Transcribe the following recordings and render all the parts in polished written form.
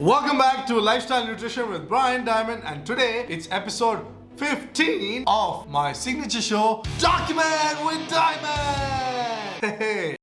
Welcome back to Lifestyle Nutrition with Brian Diamond, and today it's episode 15 of my signature show, Document with Diamond! Hey.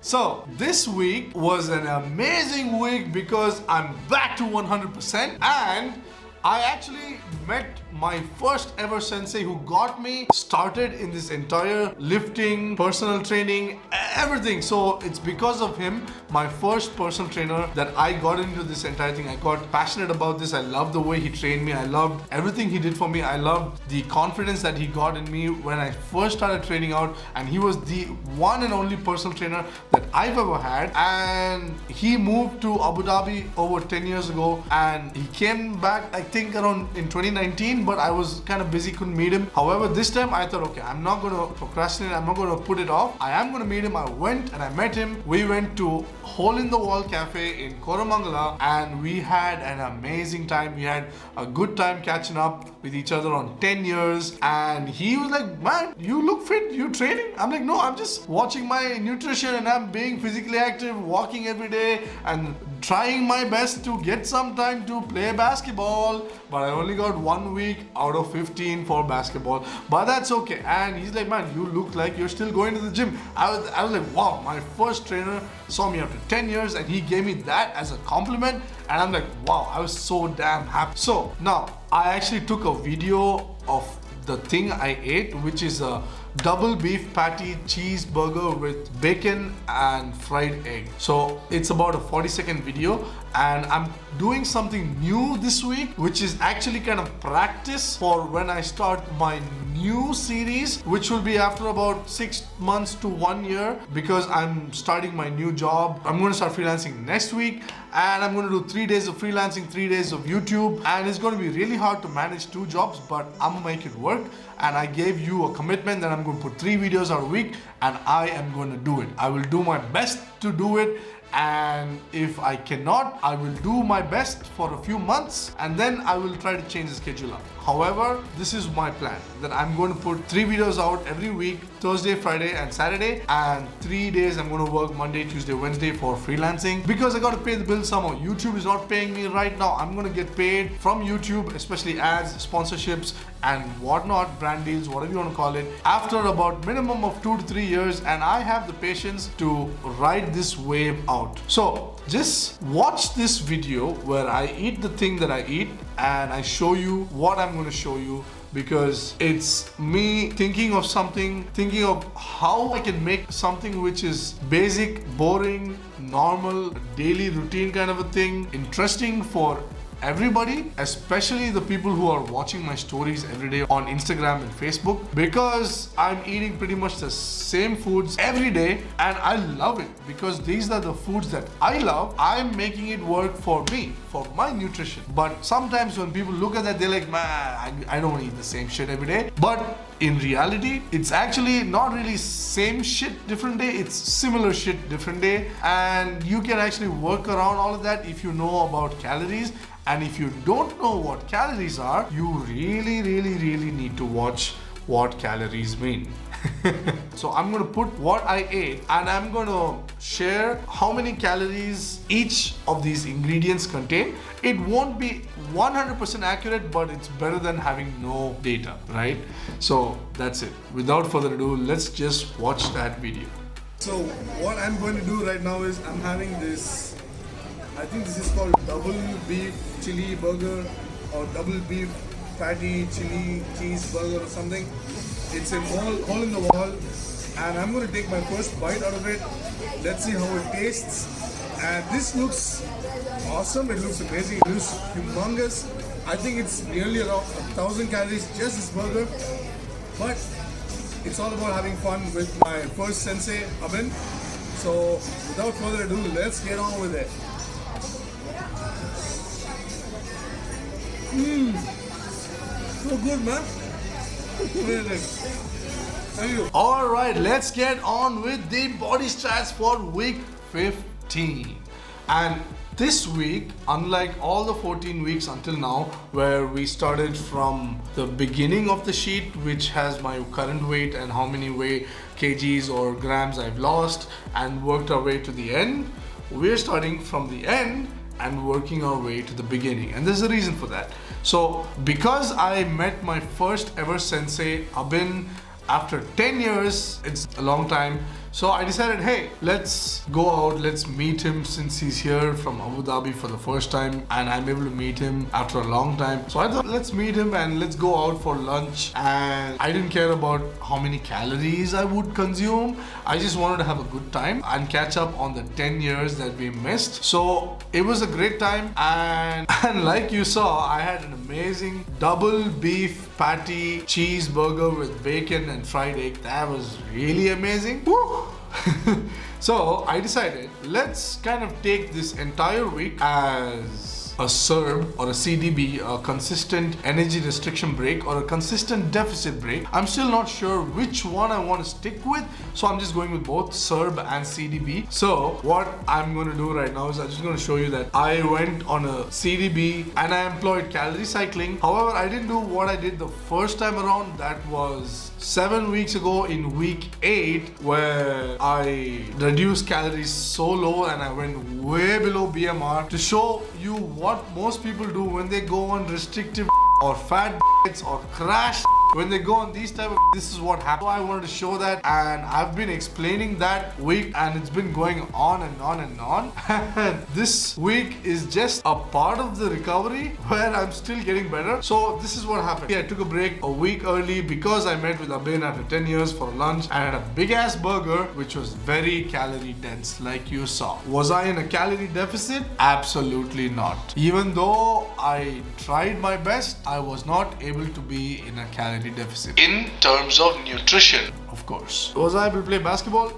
So, this week was an amazing week because I'm back to 100% and I actually met my first ever sensei who got me started in this entire lifting, personal training, everything. So it's because of him, my first personal trainer, that I got into this entire thing. I got passionate about this. I loved the way he trained me. I loved everything he did for me. I loved the confidence that he got in me when I first started training out. And he was the one and only personal trainer that I've ever had. And he moved to Abu Dhabi over 10 years ago and he came back, I think around in 2019, but I was kind of busy, couldn't meet him. However, this time I thought, okay, I'm not going to procrastinate, I'm not going to put it off. I am going to meet him. I went and I met him. We went to Hole in the Wall Cafe in Koramangala and we had an amazing time. We had a good time catching up with each other on 10 years. And he was like, man, you look fit, you training? I'm like, no, I'm just watching my nutrition and I'm being physically active, walking every day and trying my best to get some time to play basketball, but I only got 1 week out of 15 for basketball, but that's okay. And he's like, man, you look like you're still going to the gym. I was like, wow, my first trainer saw me after 10 years and he gave me that as a compliment, and I'm like, wow, I was so damn happy. So now I actually took a video of the thing I ate, which is a double beef patty cheeseburger with bacon and fried egg. So it's about a 40-second video, and I'm doing something new this week, which is actually kind of practice for when I start my new series, which will be after about 6 months to 1 year, because I'm starting my new job. I'm going to start freelancing next week, and I'm going to do 3 days of freelancing, 3 days of YouTube, and it's going to be really hard to manage 2 jobs, but I'm gonna make it work. And I gave you a commitment that I'm going to put 3 videos out a week, and I am going to do it. I will do my best to do it, and if I cannot, I will do my best for a few months and then I will try to change the schedule up. However, this is my plan, that I'm going to put 3 videos out every week, Thursday, Friday and Saturday, and 3 days I'm going to work Monday, Tuesday, Wednesday for freelancing, because I got to pay the bills somehow. YouTube is not paying me right now. I'm going to get paid from YouTube, especially ads, sponsorships and whatnot, brand deals, whatever you want to call it, after about minimum of 2 to 3 years, and I have the patience to ride this wave out. So just watch this video where I eat the thing that I eat and I show you what I'm going to show you, because it's me thinking of something, thinking of how I can make something which is basic, boring, normal, daily routine kind of a thing, interesting for everybody, especially the people who are watching my stories every day on Instagram and Facebook, because I'm eating pretty much the same foods every day and I love it, because these are the foods that I love. I'm making it work for me, for my nutrition. But sometimes when people look at that, they're like, man, I don't want to eat the same shit every day. But in reality, it's actually not really same shit different day, it's similar shit different day, and you can actually work around all of that if you know about calories. And if you don't know what calories are, you really need to watch what calories mean. So I'm going to put what I ate and I'm going to share how many calories each of these ingredients contain. It won't be 100% accurate, but it's better than having no data, right? So that's it. Without further ado, let's just watch that video. So what I'm going to do right now is I'm having this, I think this is called double beef chili burger or double beef patty chili cheeseburger or something. It's a hole in the wall, and I'm going to take my first bite out of it. Let's see how it tastes. And this looks awesome. It looks amazing. It looks humongous. I think it's nearly around 1,000 calories, just this burger. But it's all about having fun with my first sensei, Abin. So without further ado, let's get on with it. So good, man. Thank you. Alright, let's get on with the body strats for week 15. And this week, unlike all the 14 weeks until now, where we started from the beginning of the sheet, which has my current weight and how many kgs or grams I've lost, and worked our way to the end, we're starting from the end and working our way to the beginning. And there's a reason for that. So because I met my first ever sensei, Abin, after 10 years, it's a long time. So I decided, hey, let's go out, let's meet him since he's here from Abu Dhabi for the first time and I'm able to meet him after a long time. So I thought, let's meet him and let's go out for lunch. And I didn't care about how many calories I would consume. I just wanted to have a good time and catch up on the 10 years that we missed. So it was a great time. And like you saw, I had an amazing double beef patty cheeseburger with bacon and fried egg. That was really amazing. Woo! So I decided, let's kind of take this entire week as a CERB or a CDB, a consistent energy restriction break or a consistent deficit break. I'm still not sure which one I want to stick with, so I'm just going with both CERB and CDB. So what I'm going to do right now is I'm just going to show you that I went on a CDB and I employed Calorie Cycling. However, I didn't do what I did the first time around. That was 7 weeks ago in week 8, where I reduced calories so low and I went way below BMR to show you what most people do when they go on restrictive or fat diets or crash. When they go on these type of, this is what happens. So I wanted to show that, and I've been explaining that week, and it's been going on and on and on. And this week is just a part of the recovery where I'm still getting better. So this is what happened. I took a break a week early because I met with Abin after 10 years for lunch. I had a big ass burger which was very calorie dense, like you saw. Was I in a calorie deficit? Absolutely not. Even though I tried my best, I was not able to be in a calorie deficit in terms of nutrition, of course. Was I able to play basketball?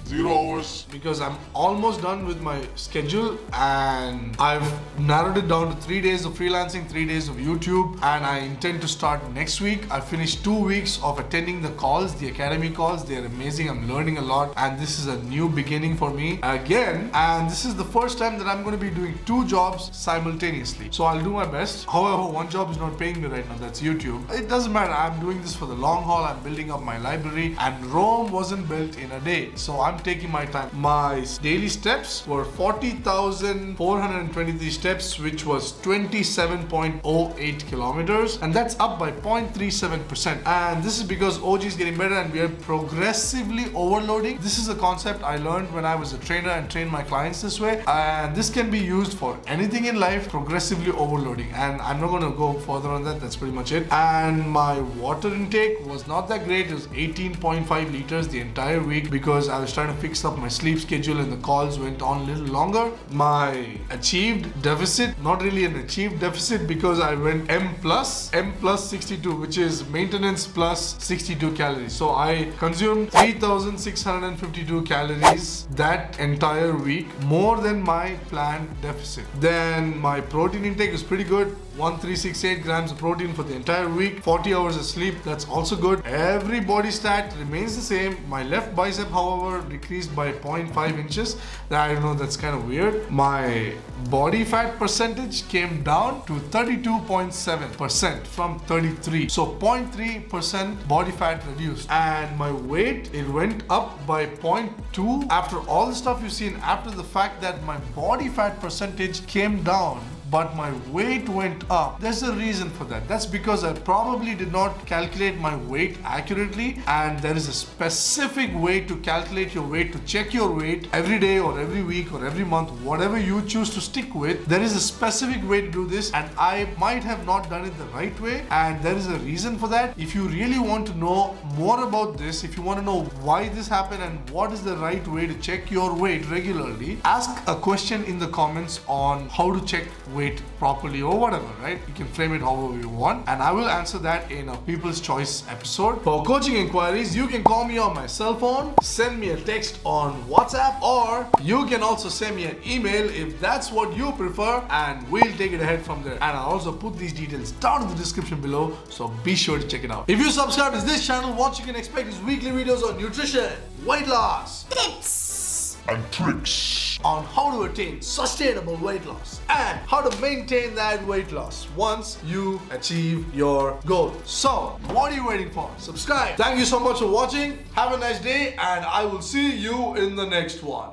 0 hours. Because I'm almost done with my schedule and I've narrowed it down to 3 days of freelancing, 3 days of YouTube, and I intend to start next week. I finished 2 weeks of attending the calls, the academy calls. They're amazing. I'm learning a lot, and this is a new beginning for me again. And this is the first time that I'm going to be doing 2 jobs simultaneously. So I'll do my best. However, one job is not paying me right now. That's YouTube. It doesn't matter. I'm doing this for the long haul. I'm building up my library, and Rome wasn't built in a day. So I'm taking my time. My daily steps were 40,423 steps, which was 27.08 kilometers, and that's up by 0.37%. And this is because OG is getting better and we are progressively overloading. This is a concept I learned when I was a trainer and trained my clients this way, and this can be used for anything in life, progressively overloading. And I'm not going to go further on that. That's pretty much it. And my water intake was not that great. It was 18.5 liters the entire week because I was trying to fix up my sleep schedule and the calls went on a little longer. My achieved deficit, not really an achieved deficit because I went M plus 62, which is maintenance plus 62 calories. So I consumed 3,652 calories that entire week, more than my planned deficit. Then my protein intake is pretty good. 1368 grams of protein for the entire week, 40 hours of sleep, that's also good. Every body stat remains the same. My left bicep, however, decreased by 0.5 inches. I don't know, that's kind of weird. My body fat percentage came down to 32.7% from 33. So 0.3% body fat reduced. And my weight, it went up by 0.2. After all the stuff you've seen, after the fact that my body fat percentage came down, but my weight went up. There's a reason for that. That's because I probably did not calculate my weight accurately, and there is a specific way to calculate your weight, to check your weight every day or every week or every month, whatever you choose to stick with. There is a specific way to do this, and I might have not done it the right way, and there is a reason for that. If you really want to know more about this, if you want to know why this happened and what is the right way to check your weight regularly, ask a question in the comments on how to check weight properly or whatever, right? You can frame it however you want, and I will answer that in a People's Choice episode. For coaching inquiries, you can call me on my cell phone, send me a text on WhatsApp, or you can also send me an email if that's what you prefer, and we'll take it ahead from there. And I'll also put these details down in the description below, so be sure to check it out. If you subscribe to this channel, what you can expect is weekly videos on nutrition, weight loss, tips, and tricks on how to attain sustainable weight loss and how to maintain that weight loss once you achieve your goal. So, what are you waiting for? Subscribe. Thank you so much for watching. Have a nice day, and I will see you in the next one.